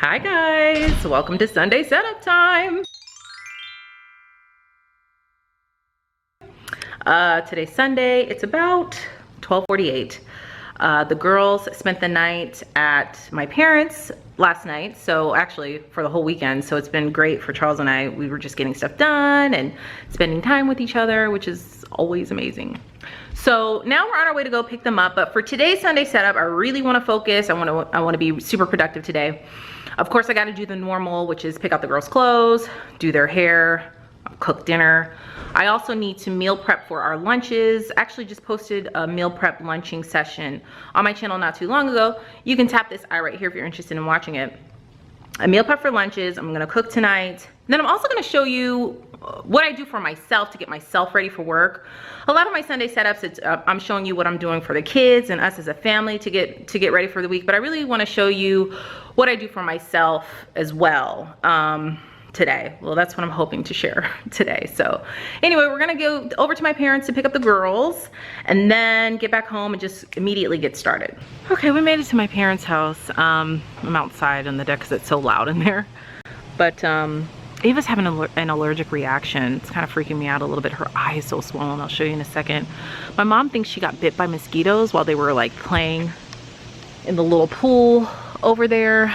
Hi guys, welcome to Sunday setup time. Today's Sunday, it's about 12:48. The girls spent the night at my parents' last night, so actually for the whole weekend, so it's been great for Charles and I. We were just getting stuff done and spending time with each other, which is always amazing. So now we're on our way to go pick them up, but for today's Sunday setup, I really want to focus. I want to be super productive today. Of course, I got to do the normal, which is pick out the girls' clothes, do their hair, cook dinner. I also need to meal prep for our lunches. Actually just posted a meal prep lunching session on my channel not too long ago. You can tap this eye right here if you're interested in watching it. A meal prep for lunches. I'm gonna cook tonight. Then I'm also gonna show you what I do for myself to get myself ready for work. A lot of my Sunday setups, I'm showing you what I'm doing for the kids and us as a family to get ready for the week. But I really wanna show you what I do for myself as well. Today. Well, that's what I'm hoping to share today. So anyway, we're gonna go over to my parents to pick up the girls and then get back home and just immediately get started. Okay, we made it to my parents' house. I'm outside on the deck because it's so loud in there. But Ava's having an allergic reaction. It's kind of freaking me out a little bit. Her eye is so swollen. I'll show you in a second. My mom thinks she got bit by mosquitoes while they were like playing in the little pool over there.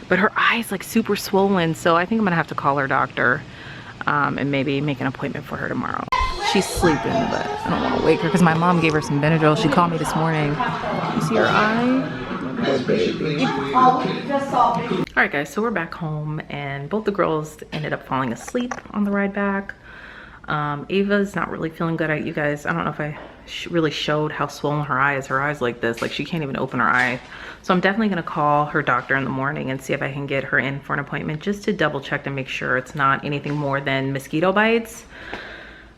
But her eye is like super swollen, so I think I'm gonna have to call her doctor and maybe make an appointment for her tomorrow. She's sleeping, but I don't want to wake her because my mom gave her some Benadryl. She called me this morning. You see her eye? Poor baby. All right, guys, so we're back home, and both the girls ended up falling asleep on the ride back. Ava's not really feeling good. You guys, I don't know if I really showed how swollen her eye is. Her eye's like this, like she can't even open her eye. So I'm definitely gonna call her doctor in the morning and see if I can get her in for an appointment just to double check to make sure it's not anything more than mosquito bites.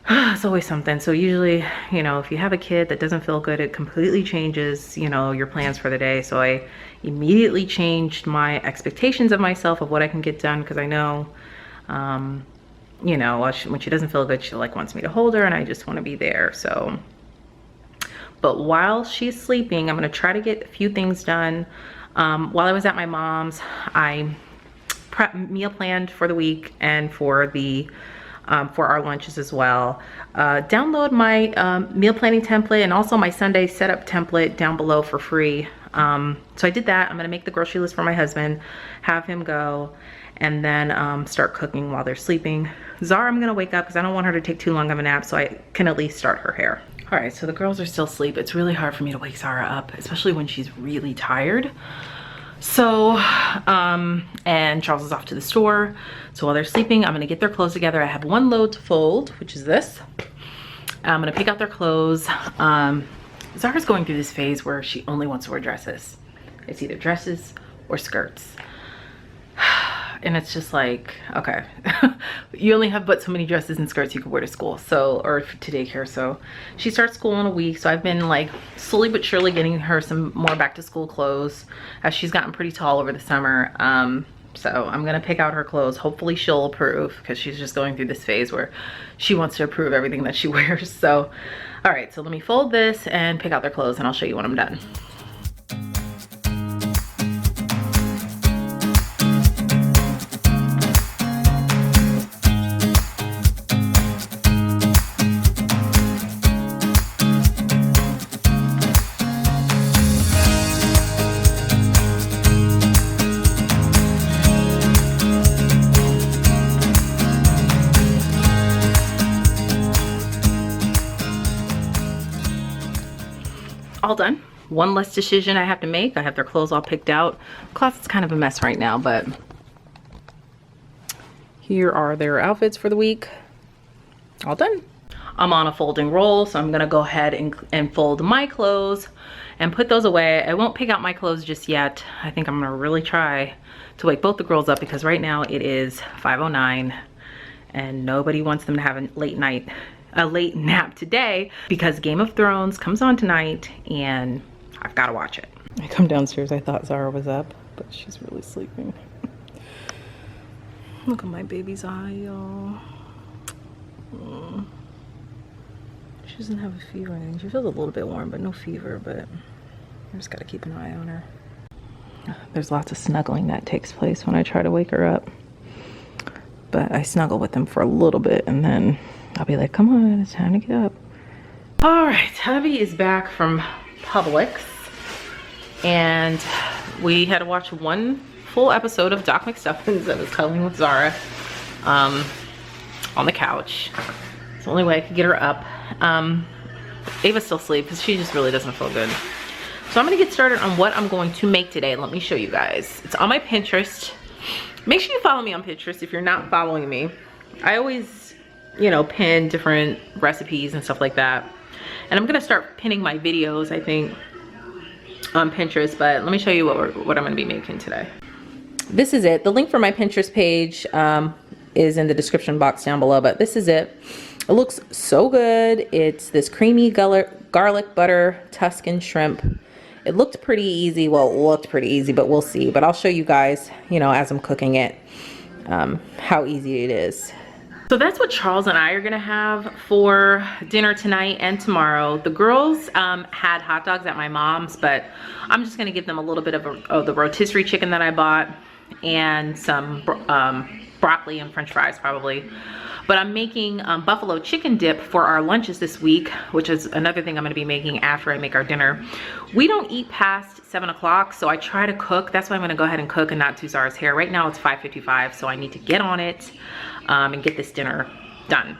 It's always something. So usually, you know, if you have a kid that doesn't feel good, it completely changes, you know, your plans for the day. So I immediately changed my expectations of myself of what I can get done, because I know, you know, when she doesn't feel good, she like wants me to hold her, and I just want to be there. So, but while she's sleeping, I'm going to try to get a few things done. While I was at my mom's, I meal planned for the week and for the for our lunches as well. Download my meal planning template and also my Sunday setup template down below for free. So I did that. I'm going to make the grocery list for my husband, have him go, and then start cooking while they're sleeping. Zara, I'm gonna wake up because I don't want her to take too long of a nap, so I can at least start her hair. All right, so the girls are still asleep. It's really hard for me to wake Zara up, especially when she's really tired. So, and Charles is off to the store. So while they're sleeping, I'm gonna get their clothes together. I have one load to fold, which is this. I'm gonna pick out their clothes. Zara's going through this phase where she only wants to wear dresses. It's either dresses or skirts. And it's just like, okay, you only have but so many dresses and skirts you can wear to school, so, or to daycare. So she starts school in a week, so I've been like slowly but surely getting her some more back to school clothes as she's gotten pretty tall over the summer. So I'm gonna pick out her clothes. Hopefully she'll approve, because she's just going through this phase where she wants to approve everything that she wears. So all right, so let me fold this and pick out their clothes, and I'll show you when I'm done. All done. One less decision I have to make. I have their clothes all picked out. Closet's kind of a mess right now, but here are their outfits for the week. All done. I'm on a folding roll, so I'm gonna go ahead and fold my clothes and put those away. I won't pick out my clothes just yet. I think I'm gonna really try to wake both the girls up, because right now it is 5:09 and nobody wants them to have a late nap today, because Game of Thrones comes on tonight and I've got to watch it. I come downstairs, I thought Zara was up, but she's really sleeping. Look at my baby's eye, y'all. She doesn't have a fever or anything. She feels a little bit warm, but no fever, but I just got to keep an eye on her. There's lots of snuggling that takes place when I try to wake her up. But I snuggle with them for a little bit and then I'll be like, come on, it's time to get up. All right, hubby is back from Publix and we had to watch one full episode of Doc McStuffins that was cuddling with Zara on the couch. It's the only way I could get her up. Ava's still asleep because she just really doesn't feel good. So I'm gonna get started on what I'm going to make today. Let me show you guys. It's on my Pinterest. Make sure you follow me on Pinterest if you're not following me. I always, you know, pin different recipes and stuff like that. And I'm gonna start pinning my videos, I think, on Pinterest, but let me show you what I'm gonna be making today. This is it. The link for my Pinterest page is in the description box down below, but this is it. It looks so good. It's this creamy garlic butter Tuscan shrimp. It looked pretty easy. Well, it looked pretty easy, but we'll see. But I'll show you guys, you know, as I'm cooking it, how easy it is. So that's what Charles and I are gonna have for dinner tonight and tomorrow. The girls had hot dogs at my mom's, but I'm just gonna give them a little bit of the rotisserie chicken that I bought and some broccoli and french fries probably. But I'm making buffalo chicken dip for our lunches this week, which is another thing I'm gonna be making after I make our dinner. We don't eat past 7 o'clock, so I try to cook. That's why I'm gonna go ahead and cook and not do Zara's hair. Right now it's 5:55, so I need to get on it and get this dinner done.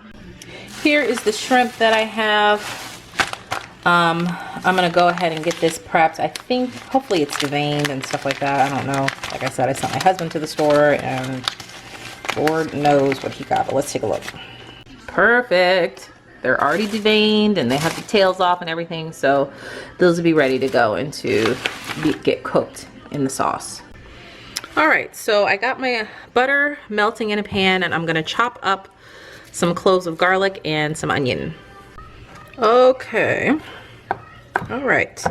Here is the shrimp that I have. I'm gonna go ahead and get this prepped. I think, hopefully it's deveined and stuff like that. I don't know. Like I said, I sent my husband to the store and Lord knows what he got, but let's take a look. Perfect. They're already deveined and they have the tails off and everything, so those will be ready to go and to get cooked in the sauce. All right, so I got my butter melting in a pan and I'm gonna chop up some cloves of garlic and some onion. Okay. All right,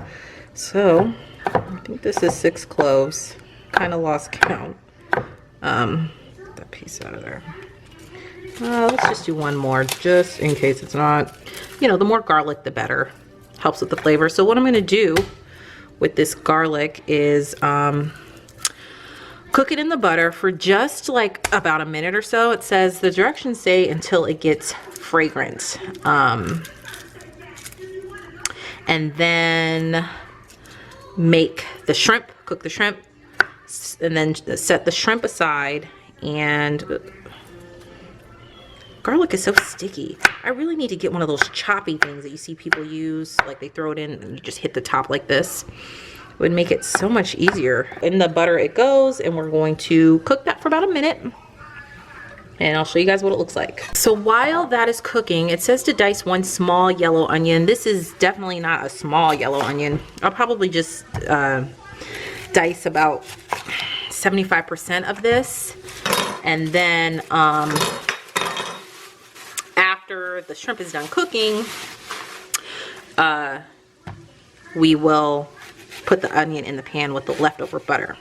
so I think this is 6 cloves. Kind of lost count. That piece out of there. Let's just do one more just in case it's not, you know, the more garlic the better. Helps with the flavor. So what I'm gonna do with this garlic is cook it in the butter for just like about a minute or so. It says, the directions say until it gets fragrant. And then make the shrimp, cook the shrimp, and then set the shrimp aside. And garlic is so sticky. I really need to get one of those choppy things that you see people use, like they throw it in and you just hit the top like this. It would make it so much easier. In the butter it goes, and we're going to cook that for about a minute. And I'll show you guys what it looks like. So while that is cooking, it says to dice 1 small yellow onion. This is definitely not a small yellow onion. I'll probably just dice about 75% of this. And then after the shrimp is done cooking, we will put the onion in the pan with the leftover butter.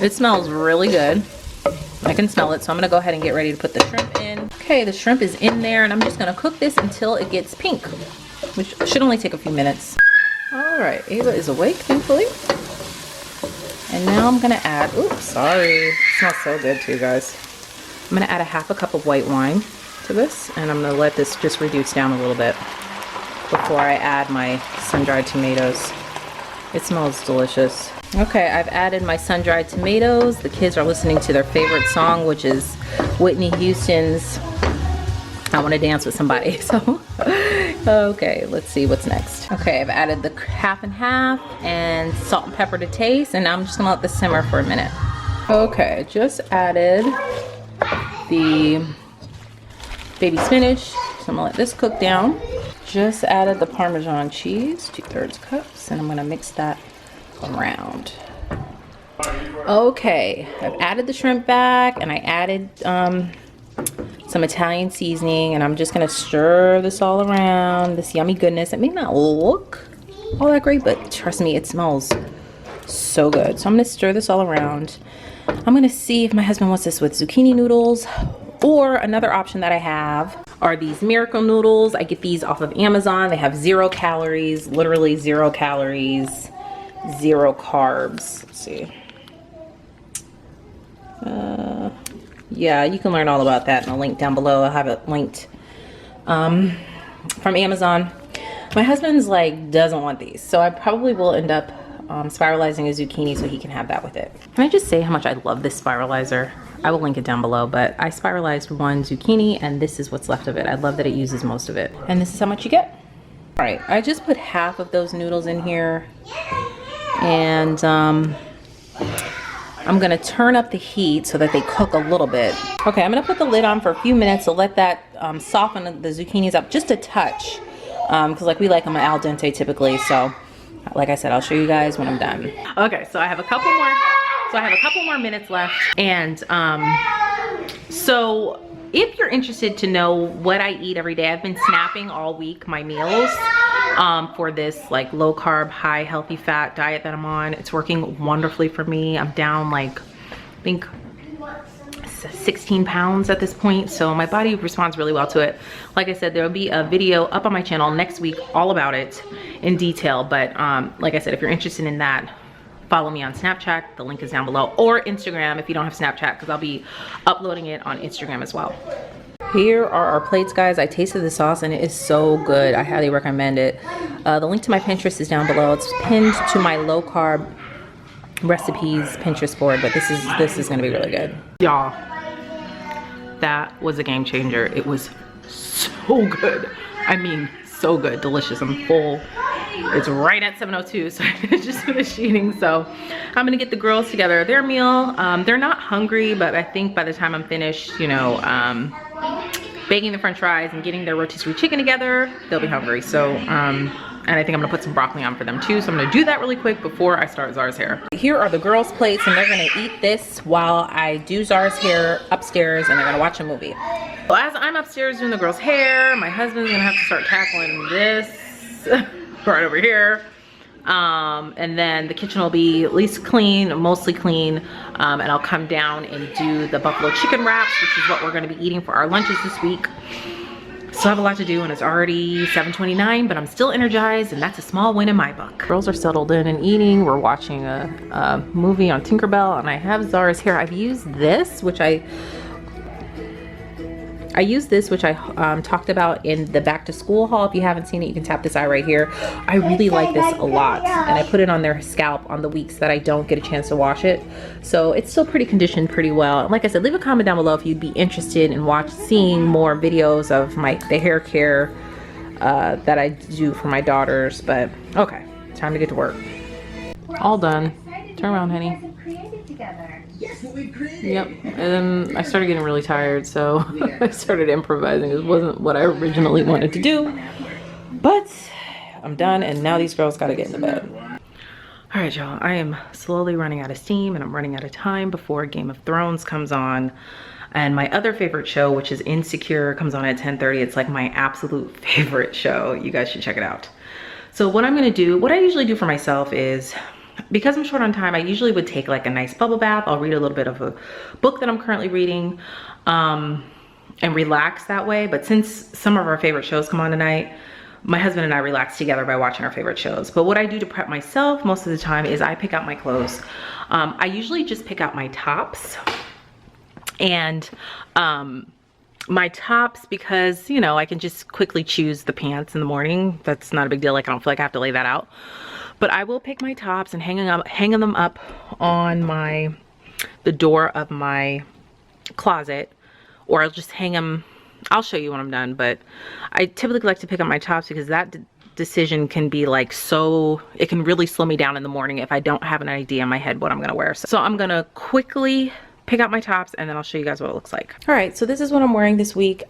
It smells really good. I can smell it, so I'm gonna go ahead and get ready to put the shrimp in. Okay, the shrimp is in there and I'm just gonna cook this until it gets pink, which should only take a few minutes. All right, Ava is awake, thankfully. And now I'm gonna add, oops, sorry. It smells so good too, guys. I'm gonna add a ½ cup of white wine to this, and I'm gonna let this just reduce down a little bit before I add my sun-dried tomatoes. It smells delicious. Okay, I've added my sun-dried tomatoes. The kids are listening to their favorite song, which is Whitney Houston's I Want to Dance with Somebody. So, okay, let's see what's next. Okay, I've added the half and half and salt and pepper to taste, and now I'm just gonna let this simmer for a minute. Okay, just added the baby spinach, so I'm gonna let this cook down. Just added the Parmesan cheese, 2/3 cups, and I'm gonna mix that around. Okay, I've added the shrimp back, and I added some Italian seasoning, and I'm just gonna stir this all around, this yummy goodness. It may not look all that great, but trust me, it smells so good. So I'm gonna stir this all around. I'm gonna see if my husband wants this with zucchini noodles, or another option that I have are these miracle noodles. I get these off of Amazon. They have 0 calories, literally 0 calories. 0 carbs. Let's see. Yeah, you can learn all about that in a link down below. I'll have it linked from Amazon. My husband's like doesn't want these, so I probably will end up spiralizing a zucchini so he can have that with it. Can I just say how much I love this spiralizer? I will link it down below, but I spiralized 1 zucchini and this is what's left of it. I love that it uses most of it. And this is how much you get. All right, I just put half of those noodles in here, and I'm gonna turn up the heat so that they cook a little bit. Okay, I'm gonna put the lid on for a few minutes to let that soften the zucchinis up just a touch, because like we like them al dente typically. So like I said, I'll show you guys when I'm done. Okay, so I have a couple more minutes left, and so if you're interested to know what I eat every day, I've been snapping all week my meals for this like low carb, high healthy fat diet that I'm on. It's working wonderfully for me. I'm down like, I think 16 pounds at this point, so my body responds really well to it. Like I said, there will be a video up on my channel next week all about it in detail, but like I said, if you're interested in that, follow me on Snapchat. The link is down below, or Instagram if you don't have Snapchat, because I'll be uploading it on Instagram as well. Here are our plates, guys. I tasted the sauce and it is so good. I highly recommend it. The link to my Pinterest is down below. It's pinned to my low carb recipes Pinterest board, but this is gonna be really good. Y'all, that was a game changer. It was so good. I mean, so good, delicious. I'm full. It's right at 7:02, so I just finished eating. So I'm gonna get the girls together their meal. They're not hungry, but I think by the time I'm finished, you know, baking the french fries and getting their rotisserie chicken together, they'll be hungry. So and I think I'm gonna put some broccoli on for them too, so I'm gonna do that really quick before I start Zara's hair. Here are the girls' plates, and they're gonna eat this while I do Zara's hair upstairs, and they're gonna watch a movie. So as I'm upstairs doing the girls' hair, my husband's gonna have to start tackling this right over here. And then the kitchen will be at least clean, mostly clean, and I'll come down and do the buffalo chicken wraps, which is what we're gonna be eating for our lunches this week. Still have a lot to do, and it's already 7:29, but I'm still energized, and that's a small win in my book. Girls are settled in and eating. We're watching a movie on Tinkerbell, and I have Zara's hair. I've used this, which I talked about in the back to school haul. If you haven't seen it, you can tap this eye right here. I really like this a lot, and I put it on their scalp on the weeks that I don't get a chance to wash it. So it's still pretty conditioned pretty well. Like I said, leave a comment down below if you'd be interested in seeing more videos of the hair care that I do for my daughters. But okay, time to get to work. All done. Turn around, honey. Yep, and then I started getting really tired, so I started improvising. It wasn't what I originally wanted to do, but I'm done, and now these girls gotta get into bed. All right, y'all, I am slowly running out of steam, and I'm running out of time before Game of Thrones comes on. And my other favorite show, which is Insecure, comes on at 10:30. It's like my absolute favorite show. You guys should check it out. So what I'm gonna do, what I usually do for myself is, because I'm short on time, I usually would take like a nice bubble bath. I'll read a little bit of a book that I'm currently reading and relax that way. But since some of our favorite shows come on tonight, my husband and I relax together by watching our favorite shows. But what I do to prep myself most of the time is I pick out my clothes. I usually just pick out my tops, and my tops, because, you know, I can just quickly choose the pants in the morning. That's not a big deal. Like, I don't feel like I have to lay that out. But I will pick my tops and hanging them up on the door of my closet, or I'll just hang them. I'll show you when I'm done, but I typically like to pick up my tops because that decision can be like, so it can really slow me down in the morning if I don't have an idea in my head what I'm gonna wear. So I'm gonna quickly pick out my tops, and then I'll show you guys what it looks like. All right, so this is what I'm wearing this week.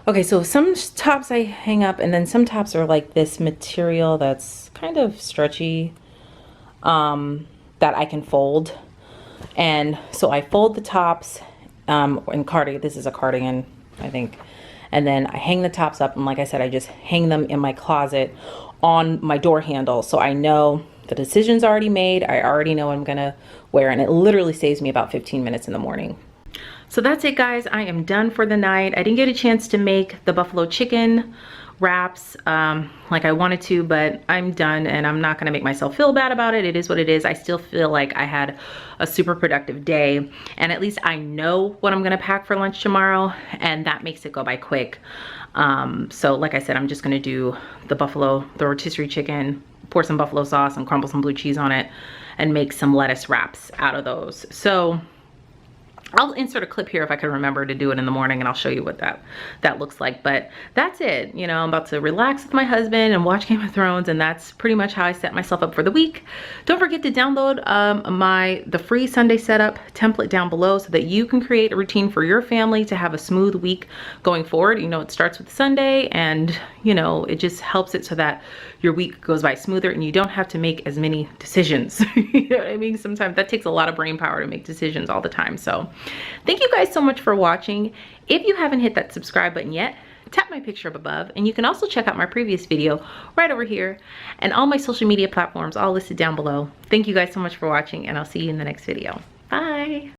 Okay, so some tops I hang up, and then some tops are like this material that's kind of stretchy, that I can fold. And so I fold the tops in cardigan. This is a cardigan, I think. And then I hang the tops up, and like I said, I just hang them in my closet on my door handle. So I know the decision's already made. I already know what I'm gonna wear, and it literally saves me about 15 minutes in the morning. So that's it, guys. I am done for the night. I didn't get a chance to make the buffalo chicken wraps like I wanted to, but I'm done and I'm not gonna make myself feel bad about it. It is what it is. I still feel like I had a super productive day, and at least I know what I'm gonna pack for lunch tomorrow, and that makes it go by quick. So like I said, I'm just gonna do the rotisserie chicken, pour some buffalo sauce and crumble some blue cheese on it, and make some lettuce wraps out of those. So I'll insert a clip here if I can remember to do it in the morning, and I'll show you what that looks like. But that's it. You know, I'm about to relax with my husband and watch Game of Thrones, and that's pretty much how I set myself up for the week. Don't forget to download the free Sunday setup template down below so that you can create a routine for your family to have a smooth week going forward. You know, it starts with Sunday, and you know, it just helps it so that your week goes by smoother and you don't have to make as many decisions. You know what I mean? Sometimes that takes a lot of brain power to make decisions all the time. So thank you guys so much for watching. If you haven't hit that subscribe button yet, tap my picture up above, and you can also check out my previous video right over here, and all my social media platforms all listed down below. Thank you guys so much for watching, and I'll see you in the next video. Bye.